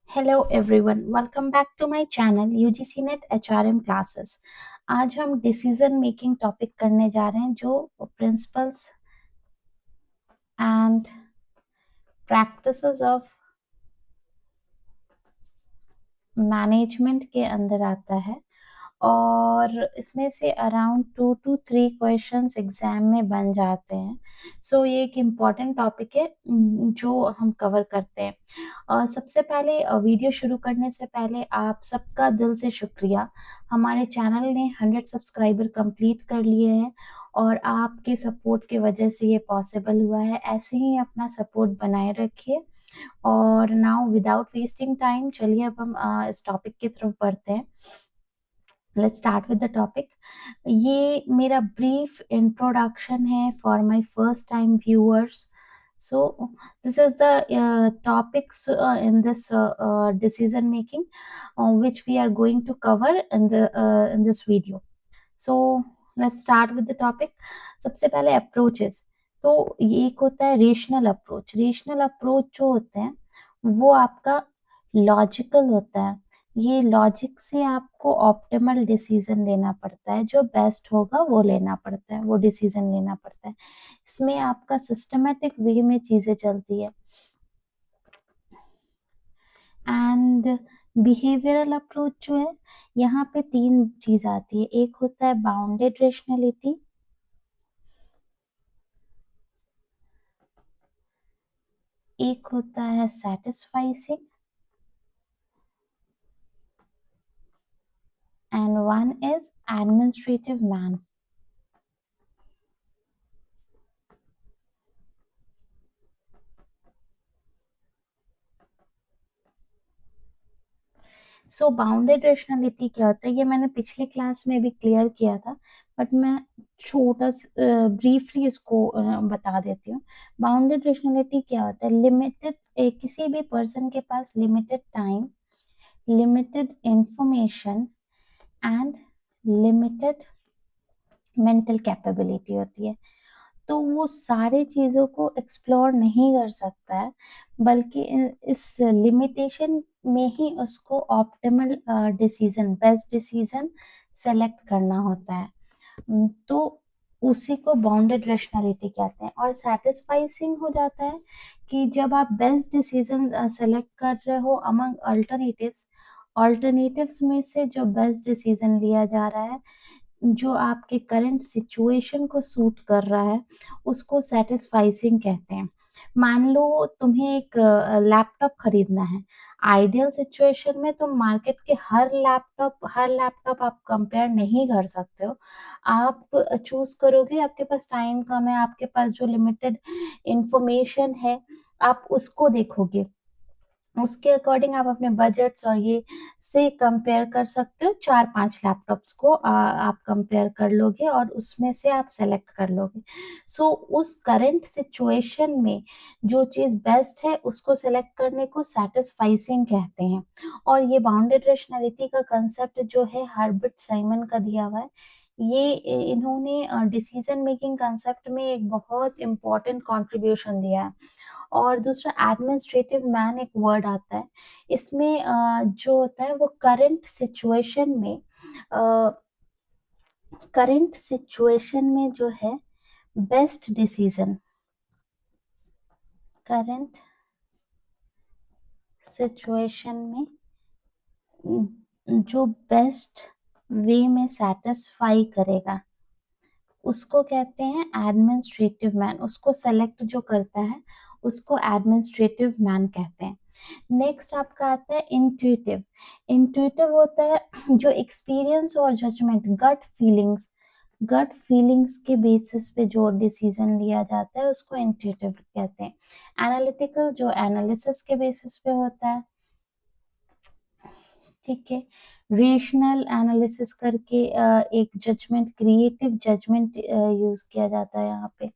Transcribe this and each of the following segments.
Hello everyone, welcome back to my channel UGC NET HRM classes. आज हम decision making topic करने जा रहे हैं जो principles and practices of management के अंदर आता है और इसमें से अराउंड 2 to 3 क्वेश्चंस एग्जाम में बन जाते हैं। सो ये एक इम्पॉर्टेंट टॉपिक है जो हम कवर करते हैं। सबसे पहले वीडियो शुरू करने से पहले आप सबका दिल से शुक्रिया। हमारे चैनल ने 100 सब्सक्राइबर कंप्लीट कर लिए हैं और आपके सपोर्ट की वजह से ये पॉसिबल हुआ है। ऐसे ही अपना सपोर्ट बनाए रखिए। और नाउ विदाउट वेस्टिंग टाइम चलिए अब हम इस टॉपिक की तरफ बढ़ते हैं। Let's start with the topic. ये मेरा ब्रीफ इंट्रोडक्शन है for my first time viewers. So this is the topics in this decision making which we are going to cover in this video. So let's start with the topic. सबसे पहले approaches. तो ये एक होता है rational approach. Rational approach जो होते हैं वो आपका लॉजिकल होता है। ये लॉजिक से आपको ऑप्टिमल डिसीजन लेना पड़ता है, जो बेस्ट होगा वो लेना पड़ता है, वो डिसीजन लेना पड़ता है। इसमें आपका सिस्टमेटिक वे में चीजें चलती है। एंड बिहेवियरल अप्रोच जो है, यहाँ पे 3 चीज आती है। एक होता है बाउंडेड रेशनैलिटी, एक होता है satisficing and one is administrative man. So bounded rationality क्या होता है, ये मैंने पिछले क्लास में भी क्लियर किया था, बट मैं छोटा ब्रीफली इसको बता देती हूँ। बाउंडेड रेशनैलिटी क्या होता है, लिमिटेड, किसी भी पर्सन के पास limited time, limited information and limited mental capability होती है। तो वो सारे चीजों को एक्सप्लोर नहीं कर सकता है, बल्कि इस लिमिटेशन में ही उसको optimal decision, best decision select करना होता है। तो उसी को बाउंडेड रेशनैलिटी कहते हैं। और सेटिस्फाइसिंग हो जाता है कि जब आप बेस्ट डिसीजन सेलेक्ट कर रहे हो अमंग अल्टरनेटिव्स, ऑल्टरनेटिव्स में से जो बेस्ट डिसीजन लिया जा रहा है, जो आपके करंट सिचुएशन को सूट कर रहा है, उसको सेटिस्फाइसिंग कहते हैं। मान लो तुम्हें एक लैपटॉप खरीदना है। आइडियल सिचुएशन में तुम मार्केट के हर लैपटॉप आप कंपेयर नहीं कर सकते हो। आप चूज करोगे, आपके पास टाइम कम है, आपके पास जो लिमिटेड इंफॉर्मेशन है आप उसको देखोगे। उसके अकॉर्डिंग आप अपने बजट्स और ये से कंपेयर कर सकते हो। 4-5 लैपटॉप्स को आप कंपेयर कर लोगे और उसमें से आप सेलेक्ट कर लोगे। सो उस करंट सिचुएशन में जो चीज बेस्ट है उसको सेलेक्ट करने को सेटिस्फाइसिंग कहते हैं। और ये बाउंडेड रेशनैलिटी का कंसेप्ट जो है हर्बर्ट साइमन का दिया हुआ है। ये इन्होंने डिसीजन मेकिंग कंसेप्ट में एक बहुत इंपॉर्टेंट कंट्रीब्यूशन दिया है। और दूसरा एडमिनिस्ट्रेटिव मैन एक वर्ड आता है। इसमें जो होता है वो करंट सिचुएशन में जो है बेस्ट डिसीजन, करंट सिचुएशन में जो बेस्ट वे में सेटिस्फाई करेगा उसको कहते हैं एडमिनिस्ट्रेटिव मैन। उसको सेलेक्ट जो करता है उसको एडमिनिस्ट्रेटिव मैन कहते हैं। नेक्स्ट आपका आता है इंट्यूटिव। इंट्यूटिव होता है जो एक्सपीरियंस और जजमेंट, गट फीलिंग्स के बेसिस पे जो डिसीजन लिया जाता है उसको इंट्यूटिव कहते हैं। एनालिटिकल जो एनालिसिस के बेसिस पे होता है, ठीक है। रेशनल एनालिसिस करके एक जजमेंट, क्रिएटिव जजमेंट यूज किया जाता है यहाँ पे,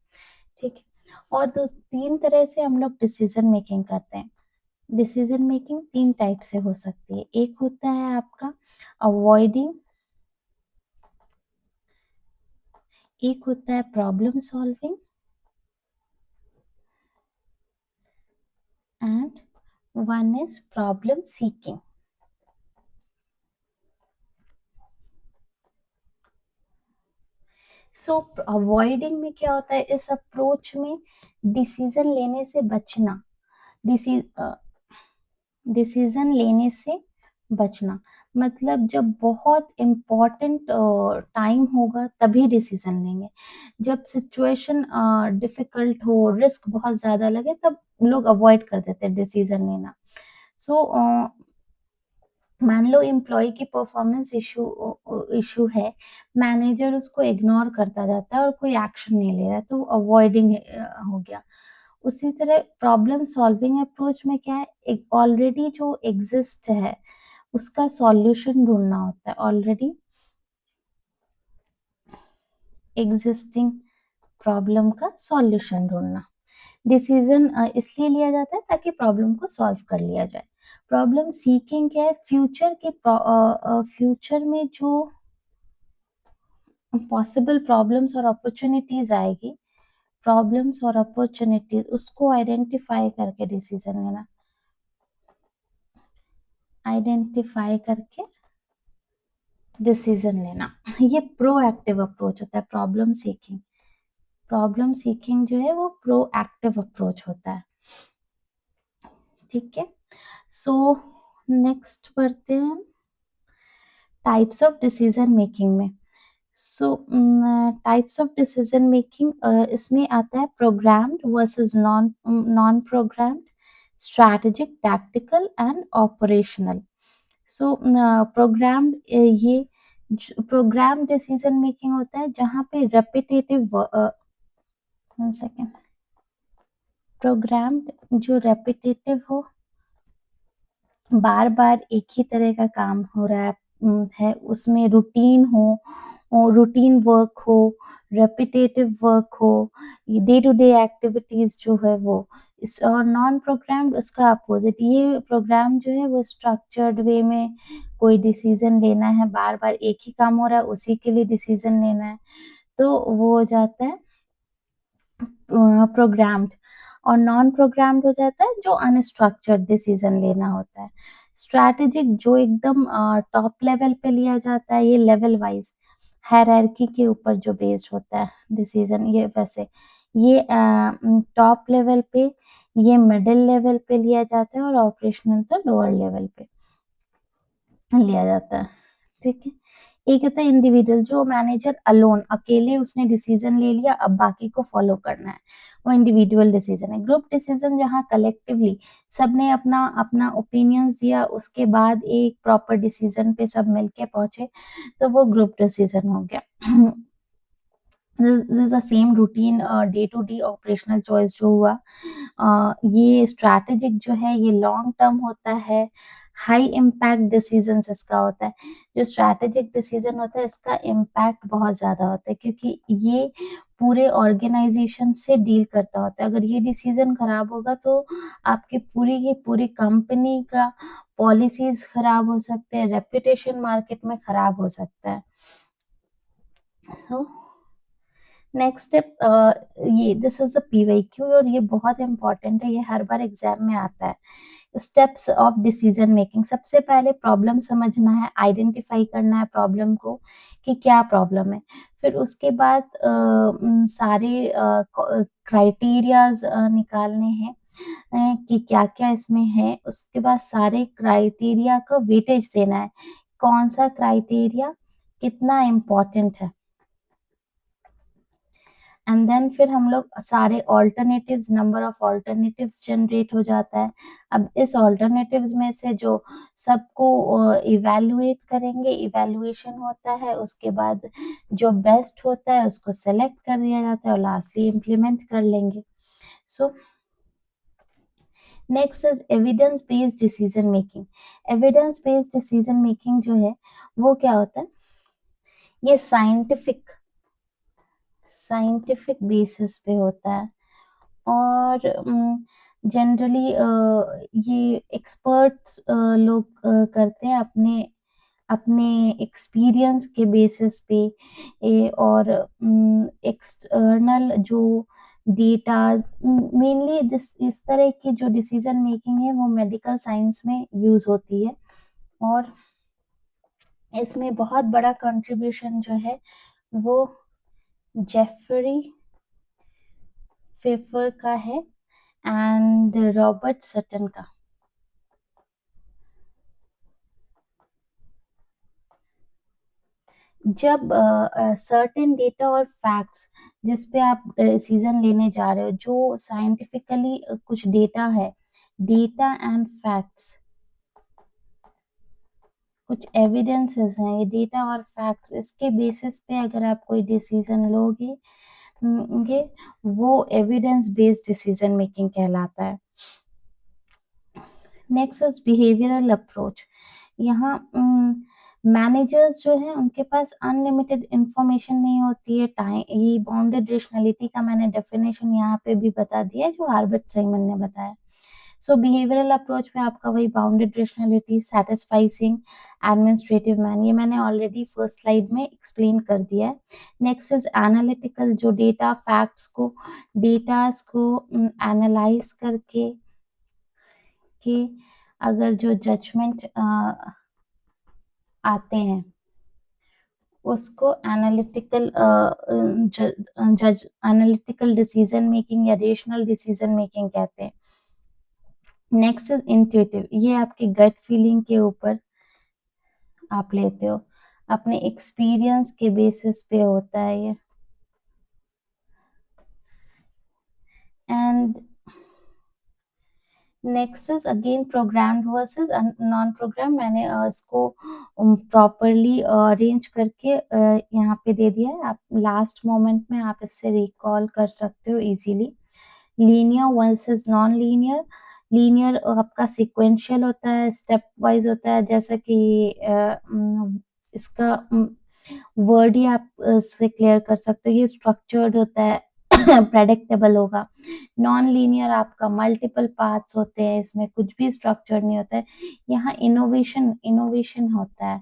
ठीक है। और 3 तरह से हम लोग डिसीजन मेकिंग करते हैं। डिसीजन मेकिंग 3 टाइप से हो सकती है। एक होता है आपका अवॉइडिंग, एक होता है problem solving and one is problem seeking. So avoiding में क्या होता है, इस अप्रोच में डिसीजन लेने से बचना, डिसीजन लेने से बचना, मतलब जब बहुत इम्पोर्टेंट टाइम होगा तभी डिसीजन लेंगे। जब सिचुएशन डिफिकल्ट हो, रिस्क बहुत ज्यादा लगे, तब लोग अवॉइड कर देते हैं डिसीजन लेना। सो मान लो एम्प्लॉय की परफॉर्मेंस इशू है, मैनेजर उसको इग्नोर करता जाता है और कोई एक्शन नहीं ले रहा है, तो अवॉइडिंग हो गया। उसी तरह प्रॉब्लम सॉल्विंग अप्रोच में क्या है, एक ऑलरेडी जो एग्जिस्ट है उसका सॉल्यूशन ढूंढना होता है, ऑलरेडी एग्जिस्टिंग प्रॉब्लम का सॉल्यूशन ढूंढना। डिसीजन इसलिए लिया जाता है ताकि प्रॉब्लम को सॉल्व कर लिया जाए। प्रॉब्लम सीकिंग क्या है, फ्यूचर में जो पॉसिबल प्रॉब्लम्स और अपॉर्चुनिटीज आएगी, प्रॉब्लम्स और अपॉर्चुनिटीज उसको आइडेंटिफाई करके डिसीजन लेना, आइडेंटिफाई करके डिसीजन लेना। ये प्रोएक्टिव अप्रोच होता है प्रॉब्लम सीकिंग। प्रॉब्लम सीकिंग जो है वो प्रोएक्टिव अप्रोच होता है। ठीक है, सो नेक्स्ट बढ़ते हैं टाइप्स ऑफ डिसीजन मेकिंग में। सो टाइप्स ऑफ डिसीजन मेकिंग इसमें आता है programmed versus non non programmed, strategic, tactical and operational. So programmed, ये प्रोग्राम डिसीजन मेकिंग होता है जहां पे रेपिटेटिव, वन सेकेंड, प्रोग्राम्ड जो रेपिटेटिव हो, बार बार एक ही तरह का काम हो रहा है, उसमें रूटीन हो, रूटीन वर्क हो, रेपिटेटिव वर्क हो, डे टू डे एक्टिविटीज जो है वो इस, और नॉन प्रोग्राम्ड उसका अपोजिट। ये प्रोग्राम जो है वो स्ट्रक्चर्ड वे में कोई डिसीजन लेना है, बार बार एक ही काम हो रहा है उसी के लिए डिसीजन लेना है, तो वो हो जाता है प्रोग्राम्ड। और नॉन प्रोग्राम्ड हो जाता है जो अनस्ट्रक्चर्ड डिसीजन लेना होता है। स्ट्रैटेजिक जो एकदम टॉप लेवल पे लिया जाता है, ये लेवल वाइज हायरार्की के ऊपर जो बेस्ड होता है डिसीजन, ये वैसे ये टॉप लेवल पे, ये मिडिल लेवल पे लिया जाता है, और ऑपरेशनल तो लोअर लेवल पे लिया जाता है। ठीक है, एक होता है इंडिविजुअल, जो मैनेजर अलोन अकेले उसने डिसीजन ले लिया, अब बाकी को फॉलो करना है, वो इंडिविजुअल डिसीजन है। ग्रुप डिसीजन जहाँ कलेक्टिवली सबने अपना अपना ओपिनियंस दिया, उसके बाद एक प्रॉपर डिसीजन पे सब मिलके पहुंचे, तो वो ग्रुप डिसीजन हो गया। This is the same routine day to day operational choice जो हुआ। ये स्ट्रैटेजिक जो है ये लॉन्ग टर्म होता है, हाई इम्पैक्ट डिसीजंस इसका होता है। जो स्ट्रैटेजिक डिसीजन होता है इसका इम्पैक्ट बहुत ज्यादा होता है, क्योंकि ये पूरे ऑर्गेनाइजेशन से डील करता होता है। अगर ये डिसीजन खराब होगा तो आपकी पूरी की पूरी कंपनी का पॉलिसीज खराब हो सकते हैं, रेपुटेशन मार्केट में खराब हो सकता है। so, नेक्स्ट स्टेप, ये दिस इज द पीवाईक्यू, और ये बहुत इंपॉर्टेंट है, ये हर बार एग्जाम में आता है। स्टेप्स ऑफ डिसीजन मेकिंग, सबसे पहले प्रॉब्लम समझना है, आइडेंटिफाई करना है प्रॉब्लम को कि क्या प्रॉब्लम है। फिर उसके बाद सारे क्राइटेरियाज निकालने हैं कि क्या क्या इसमें है। उसके बाद सारे क्राइटेरिया का वेटेज देना है, कौन सा क्राइटेरिया कितना इम्पोर्टेंट है। एंड देन फिर हम लोग सारे alternatives, number of alternatives generate हो जाता है। अब इस ऑल्टरनेटिव्स में से जो सबको इवैल्यूएट करेंगे, इवैल्यूएशन होता है, उसके बाद जो बेस्ट होता है उसको सेलेक्ट कर दिया जाता है, और लास्टली इम्प्लीमेंट कर लेंगे। So next is evidence based decision making. Evidence based decision making जो है वो क्या होता है, ये साइंटिफिक साइंटिफिक बेसिस पे होता है, और जनरली ये एक्सपर्ट्स लोग करते हैं अपने अपने एक्सपीरियंस के बेसिस पे, और एक्सटर्नल जो डेटा, मेनली इस तरह की जो डिसीजन मेकिंग है वो मेडिकल साइंस में यूज होती है। और इसमें बहुत बड़ा कंट्रीब्यूशन जो है वो जेफरी फेफर का है एंड रॉबर्ट सटन का। जब सर्टेन डेटा और फैक्ट्स जिस पे आप डिसीजन लेने जा रहे हो, जो साइंटिफिकली कुछ डेटा है, डेटा एंड फैक्ट्स, कुछ एविडेंसेस हैं, ये डेटा और फैक्ट्स, इसके बेसिस पे अगर आप कोई डिसीजन लोगे, ये वो एविडेंस बेस्ड डिसीजन मेकिंग कहलाता है। Next is behavioural approach. यहाँ मैनेजर्स जो है उनके पास अनलिमिटेड इंफॉर्मेशन नहीं होती है। टाइम, ये बाउंडेड रेशनैलिटी का मैंने डेफिनेशन यहाँ पे भी बता दिया है, जो हार्बर्ट साइमन ने बताया। सो बिहेवियरल अप्रोच में आपका वही बाउंडेड रेशनैलिटी, सैटिस्फाइसिंग, एडमिनिस्ट्रेटिव मैन, ये मैंने ऑलरेडी फर्स्ट स्लाइड में एक्सप्लेन कर दिया है। नेक्स्ट इज एनालिटिकल, जो डेटा फैक्ट्स को, डेटास को एनालाइज करके कि अगर जो जजमेंट आते हैं उसको एनालिटिकल जज एनालिटिकल डिसीजन मेकिंग या रेशनल डिसीजन मेकिंग कहते हैं। नेक्स्ट इज इंट्यूटिव, ये आपके गट फीलिंग के ऊपर आप लेते हो, अपने एक्सपीरियंस के बेसिस पे होता है ये। And next is again programmed versus non programme. मैंने इसको प्रॉपरली अरेंज करके यहाँ पे दे दिया है, आप लास्ट मोमेंट में आप इससे रिकॉल कर सकते हो easily. Linear versus non linear. Linear आपका सिक्वेंशियल होता है, स्टेप वाइज होता है, जैसा कि इसका वर्ड ही आप से क्लियर कर सकते हो, ये स्ट्रक्चर्ड होता है, प्रेडिक्टेबल होगा। नॉन लीनियर आपका मल्टीपल पाथ्स होते हैं, इसमें कुछ भी स्ट्रक्चर नहीं होता है। यहाँ इनोवेशन इनोवेशन होता है,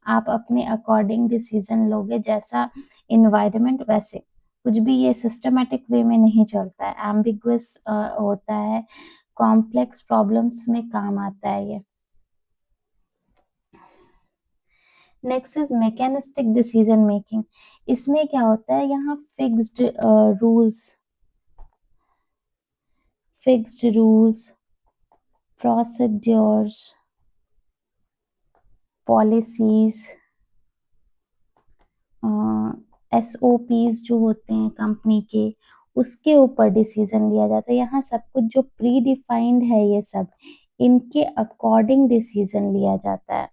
आप अपने अकॉर्डिंग डिसीजन लोगे, जैसा इन्वायरमेंट वैसे, कुछ भी ये सिस्टमेटिक वे में नहीं चलता है, एम्बिगुअस होता है, कॉम्प्लेक्स प्रॉब्लम्स में काम आता है ये। Next is mechanistic decision making. इसमें क्या होता है, यहाँ fixed rules, procedures, policies, SOPs जो होते हैं कंपनी के, उसके ऊपर डिसीजन लिया जाता है। यहाँ सब कुछ जो प्री डिफाइंड है, ये सब इनके अकॉर्डिंग डिसीजन लिया जाता है।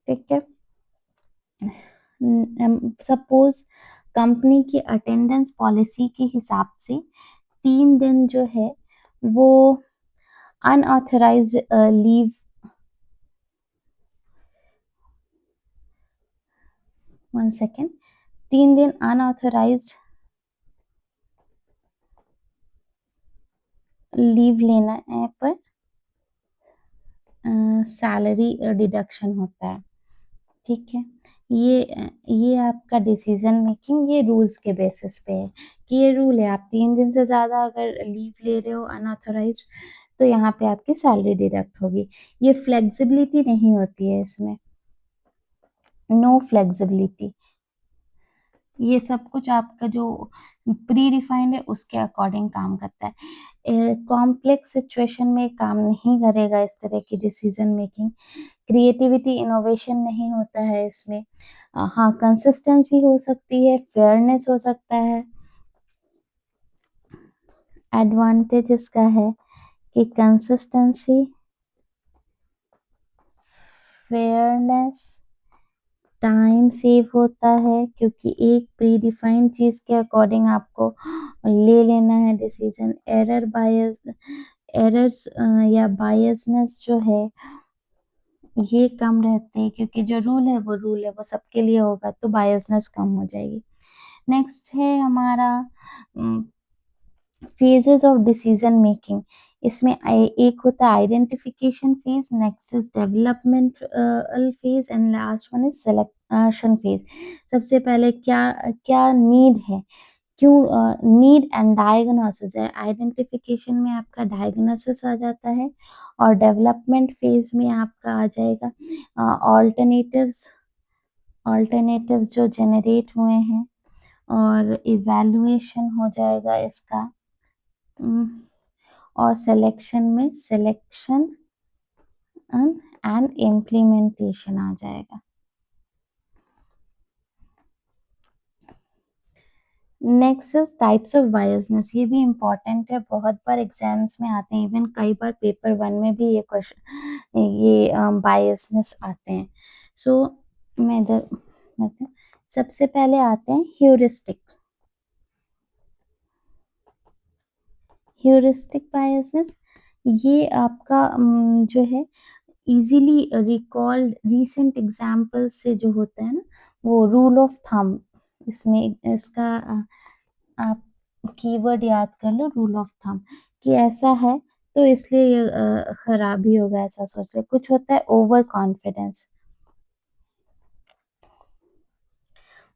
ठीक है। सपोज कंपनी की अटेंडेंस पॉलिसी के हिसाब से 3 दिन जो है वो अनऑथराइज्ड लीव, 1 सेकेंड, 3 दिन अनऑथराइज्ड लीव लेना है पर सैलरी डिडक्शन होता है। ठीक है। ये आपका डिसीजन मेकिंग, ये रूल्स के बेसिस पे है कि ये रूल है, आप 3 दिन से ज्यादा अगर लीव ले रहे हो अनऑथराइज्ड, तो यहाँ पे आपकी सैलरी डिडक्ट होगी। ये फ्लेक्सिबिलिटी नहीं होती है इसमें, नो फ्लेक्सिबिलिटी। ये सब कुछ आपका जो प्री डिफाइंड है उसके अकॉर्डिंग काम करता है। कॉम्प्लेक्स सिचुएशन में काम नहीं करेगा इस तरह की डिसीजन मेकिंग। क्रिएटिविटी इनोवेशन नहीं होता है इसमें। हाँ, कंसिस्टेंसी हो सकती है, फेयरनेस हो सकता है। एडवांटेज इसका है कि कंसिस्टेंसी, फेयरनेस, टाइम सेव होता है, क्योंकि एक प्री डिफाइंड चीज के अकॉर्डिंग आपको ले लेना है डिसीजन। एरर्स या बायसनेस जो है ये कम रहते हैं, क्योंकि जो रूल है वो सबके लिए होगा, तो बायसनेस कम हो जाएगी। नेक्स्ट है हमारा फेजेस ऑफ डिसीजन मेकिंग। इसमें एक होता है identification phase, next is developmental phase and last one is selection phase. सबसे पहले क्या क्या नीड है, क्यों नीड एंड डायग्नोसिस है, आइडेंटिफिकेशन में आपका डायग्नोसिस आ जाता है और डेवलपमेंट फेज में आपका आ जाएगा ऑल्टरनेटिव्स, ऑल्टरनेटिव्स जो जनरेट हुए हैं और इवैल्यूएशन हो जाएगा इसका। उम, और सिलेक्शन में सिलेक्शन एंड इम्प्लीमेंटेशन आ जाएगा। Next is types of biasness, ये भी इम्पोर्टेंट है, बहुत बार एग्जाम्स में आते हैं, इवन कई बार पेपर वन में भी ये क्वेश्चन, ये बायसनेस आते हैं। सो मैं मतलब सबसे पहले आते हैं ह्यूरिस्टिक। ह्यूरिस्टिक बायसनेस ये आपका जो है इजीली रिकॉल्ड रीसेंट एग्जाम्पल से जो होता है ना, वो रूल ऑफ थंब, इसमें इसका आप कीवर्ड याद कर लो, रूल ऑफ थंब, कि ऐसा है तो इसलिए ये खराब ही होगा, ऐसा सोच रहे। कुछ होता है ओवर कॉन्फिडेंस,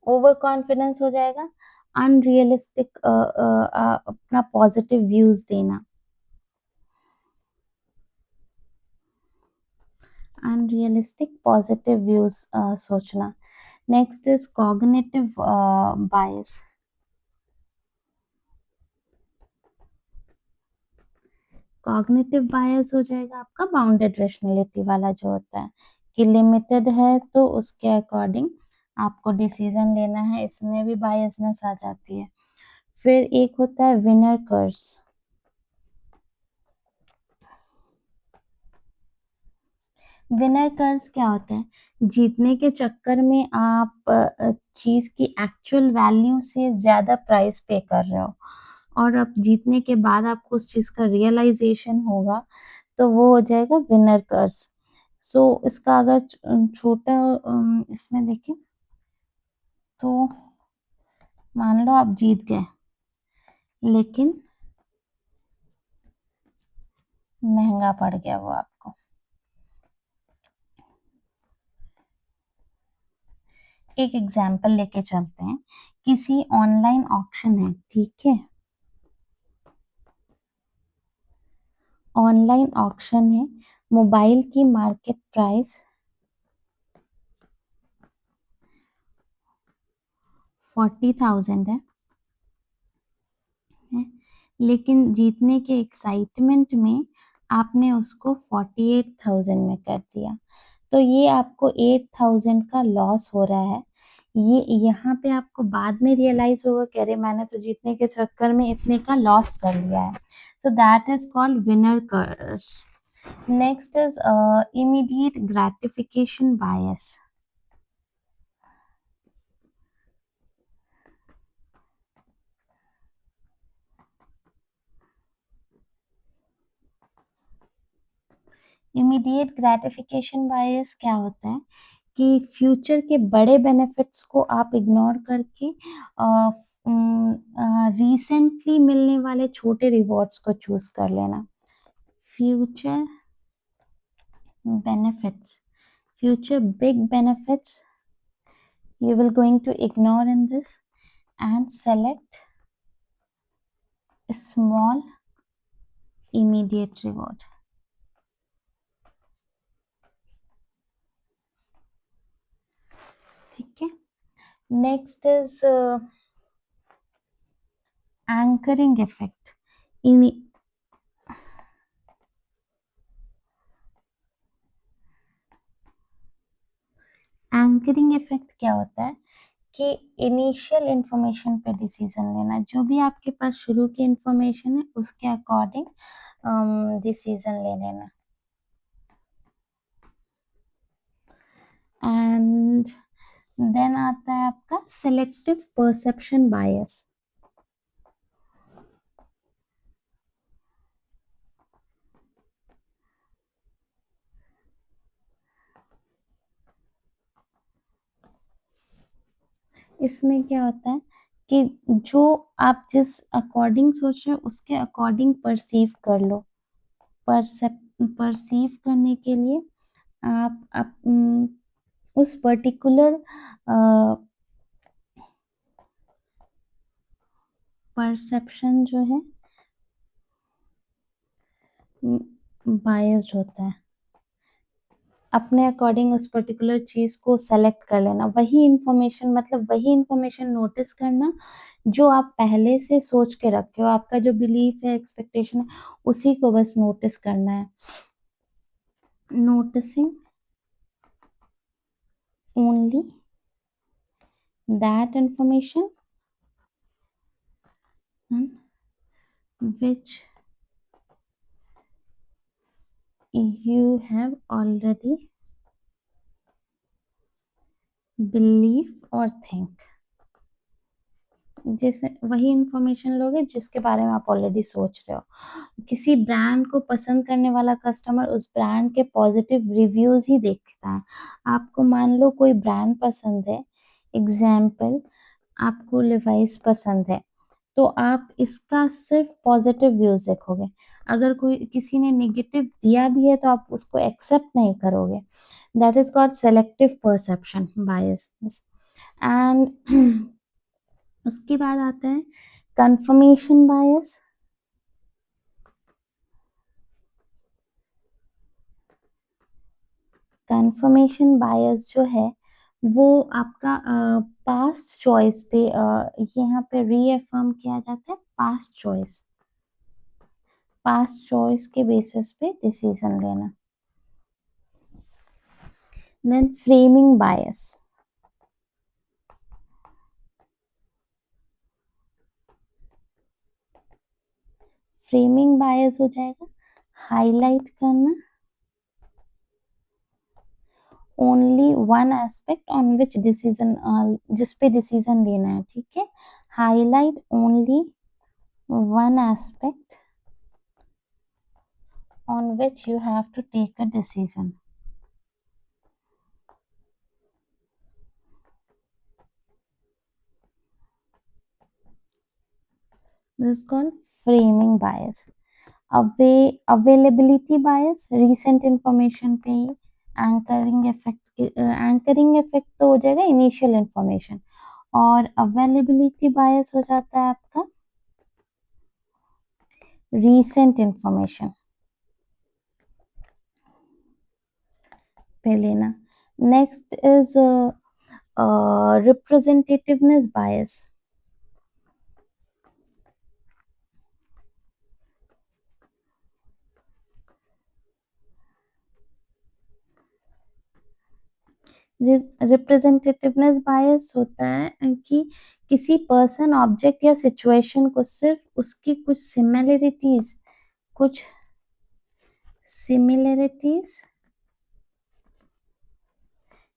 ओवर कॉन्फिडेंस हो जाएगा अनरियलिस्टिक अपना पॉजिटिव व्यूज देना, अनरियलिस्टिक पॉजिटिव व्यूज सोचना। Next is cognitive bias. Cognitive bias हो जाएगा आपका बाउंडेड रेशनैलिटी वाला जो होता है, कि लिमिटेड है तो उसके अकॉर्डिंग आपको डिसीजन लेना है, इसमें भी बायसनेस आ जाती है। फिर एक होता है विनर कर्स। विनर कर्स क्या होता है, जीतने के चक्कर में आप चीज की एक्चुअल वैल्यू से ज्यादा प्राइस पे कर रहे हो, और अब जीतने के बाद आपको उस चीज का रियलाइजेशन होगा, तो वो हो जाएगा विनर कर्स। सो इसका अगर छोटा इसमें देखें तो मान लो आप जीत गए, लेकिन महंगा पड़ गया वो आपको। एक एग्जाम्पल लेके चलते हैं, किसी ऑनलाइन ऑक्शन है, ठीक है, ऑनलाइन ऑक्शन है, मोबाइल की मार्केट प्राइस 40,000 है, लेकिन जीतने के एक्साइटमेंट में आपने उसको 48,000 में कर दिया, तो ये आपको 8,000 का लॉस हो रहा है। ये यहाँ पे आपको बाद में रियलाइज होगा कि अरे मैंने तो जीतने के चक्कर में इतने का लॉस कर लिया है। So that is called winner curse. Next is immediate gratification bias. Immediate gratification bias क्या होता है, कि फ्यूचर के बड़े बेनिफिट्स को आप इग्नोर करके रिसेंटली मिलने वाले छोटे रिवॉर्ड्स को चूज कर लेना। Future benefits, future big benefits you will going to ignore in this and select a small immediate reward। ठीक है। Next is anchoring effect. Anchoring effect क्या होता है, कि इनिशियल इंफॉर्मेशन पे डिसीजन लेना, जो भी आपके पास शुरू की इंफॉर्मेशन है उसके अकॉर्डिंग डिसीजन ले लेना। एंड देन आता है आपका सिलेक्टिव परसेप्शन बायस। इसमें क्या होता है, कि जो आप जिस अकॉर्डिंग सोच रहे हो उसके अकॉर्डिंग परसीव कर लो। परसीव करने के लिए आप उस पर्टिकुलर परसेप्शन जो है बायस्ड होता है, अपने अकॉर्डिंग उस पर्टिकुलर चीज को सेलेक्ट कर लेना, वही इंफॉर्मेशन, मतलब वही इंफॉर्मेशन नोटिस करना जो आप पहले से सोच के रखे हो, आपका जो बिलीफ है, एक्सपेक्टेशन है, उसी को बस नोटिस करना है। Noticing only that information which you have already believe or think। जैसे वही इंफॉर्मेशन लोगे जिसके बारे में आप ऑलरेडी सोच रहे हो। किसी ब्रांड को पसंद करने वाला कस्टमर उस ब्रांड के पॉजिटिव रिव्यूज ही देखता है। आपको मान लो कोई ब्रांड पसंद है, एग्जाम्पल आपको लिवाइस पसंद है, तो आप इसका सिर्फ पॉजिटिव व्यूज देखोगे। अगर कोई किसी ने नेगेटिव दिया भी है तो आप उसको एक्सेप्ट नहीं करोगे। That is called selective perception bias. And उसके बाद आता है कंफर्मेशन बायस। कंफर्मेशन बायस जो है वो आपका पास्ट चॉइस पे यहाँ पे रीअफर्म किया जाता है, पास्ट चॉइस के बेसिस पे डिसीजन लेना। देन फ्रेमिंग बायस। फ्रेमिंग बायस हो जाएगा हाईलाइट करना only one aspect on which decision, जिस पे डिसीजन लेना है, ठीक है। Highlight only one aspect on which you have to take a decision। This is called framing bias। Availability bias recent information पे ही। एंकरिंग इफेक्ट तो हो जाएगा इनिशियल इंफॉर्मेशन, और अवेलेबिलिटी बायस हो जाता है आपका रीसेंट इंफॉर्मेशन पे लेना। Next is representativeness bias. Representativeness bias होता है कि किसी पर्सन, ऑब्जेक्ट या सिचुएशन को सिर्फ उसकी कुछ सिमिलरिटीज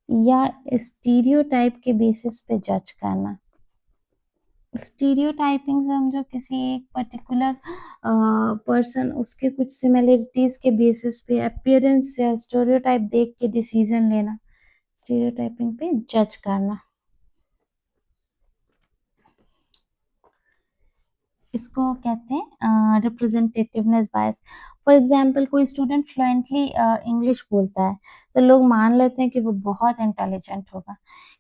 या स्टीरियोटाइप के बेसिस पे जज करना। स्टीरियोटाइपिंग से हम जो किसी एक पर्टिकुलर पर्सन, उसके कुछ सिमिलरिटीज के बेसिस पे अपीयरेंस या स्टीरियोटाइप देख के डिसीजन लेना, स्टीरियोटाइपिंग पे जज करना। इसको कहते हैं रिप्रेजेंटेटिवनेस बायस। फॉर एग्जाम्पल कोई स्टूडेंट फ्लुएंटली इंग्लिश बोलता है तो लोग मान लेते हैं कि वो बहुत इंटेलिजेंट होगा।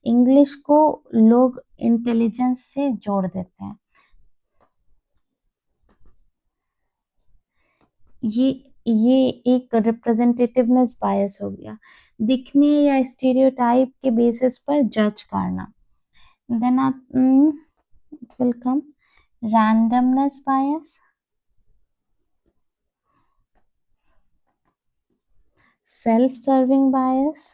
इंग्लिश को लोग इंटेलिजेंस से जोड़ देते हैं। ये ये एक रिप्रेजेंटेटिवनेस बायस हो गया, दिखने या स्टीरियोटाइप के बेसिस पर जज करना। देन आप will come randomness bias, self serving bias,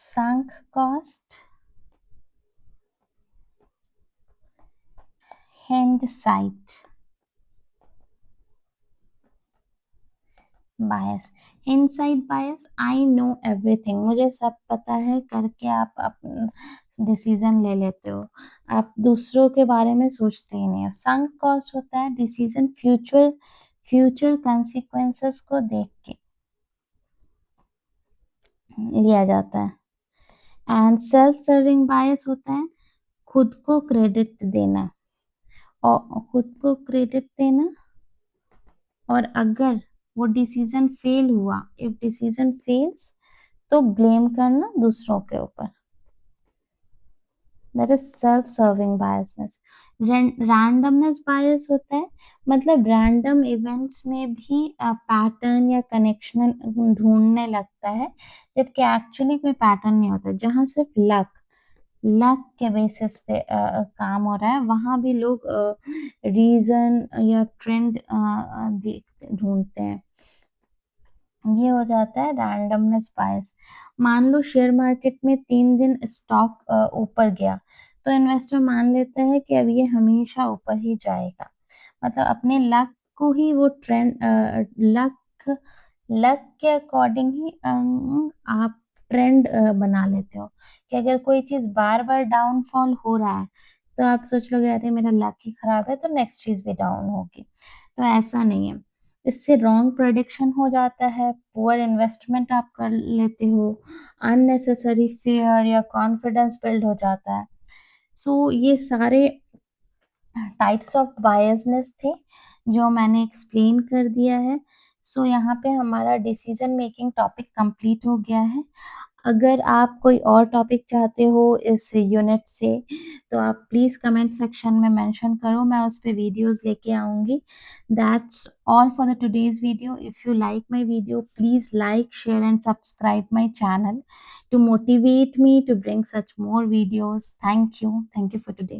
sunk cost, hindsight bias. Hindsight bias, I know everything, मुझे सब पता है करके आप डिसीजन ले लेते हो, आप दूसरों के बारे में सोचते ही नहीं हो। संक कॉस्ट होता है डिसीजन फ्यूचर कंसिक्वेंसेस को देख के लिया जाता है। एंड सेल्फ सर्विंग बायस होता है खुद को क्रेडिट देना, और खुद को क्रेडिट देना, और अगर वो डिसीजन फेल हुआ, इफ डिसीजन फेल्स तो ब्लेम करना दूसरों के ऊपर, that is self serving biasness. Randomness bias होता है, मतलब रैंडम इवेंट्स में भी पैटर्न या कनेक्शन ढूंढने लगता है, जबकि एक्चुअली कोई पैटर्न नहीं होता। जहाँ सिर्फ लक लक के बेसिस पे काम हो रहा है, वहां भी लोग रीजन या ट्रेंड ढूंढते हैं। ये हो जाता है रैंडमनेस बायस। मान लो शेयर मार्केट में 3 दिन स्टॉक ऊपर गया, तो इन्वेस्टर मान लेता है कि अब ये हमेशा ऊपर ही जाएगा। मतलब अपने लक को ही वो ट्रेंड, लक लक के अकॉर्डिंग ही आप ट्रेंड बना लेते हो, कि अगर कोई चीज बार बार डाउनफॉल हो रहा है तो आप सोच लोगे अरे मेरा लक ही खराब है तो नेक्स्ट चीज भी डाउन होगी। तो ऐसा नहीं है, इससे रॉन्ग प्रेडिक्शन हो जाता है, पुअर इन्वेस्टमेंट आप कर लेते हो, अननेसेसरी फियर या कॉन्फिडेंस बिल्ड हो जाता है। सो ये सारे टाइप्स ऑफ बायसनेस थे जो मैंने एक्सप्लेन कर दिया है। सो यहाँ पे हमारा डिसीजन मेकिंग टॉपिक कंप्लीट हो गया है। अगर आप कोई और टॉपिक चाहते हो इस यूनिट से, तो आप प्लीज़ कमेंट सेक्शन में मेंशन करो, मैं उस पे वीडियोस लेके आऊँगी। That's all for the today's video. If you like my video, please like, share and subscribe my channel to motivate me to bring such more videos. Thank you. Thank you for today.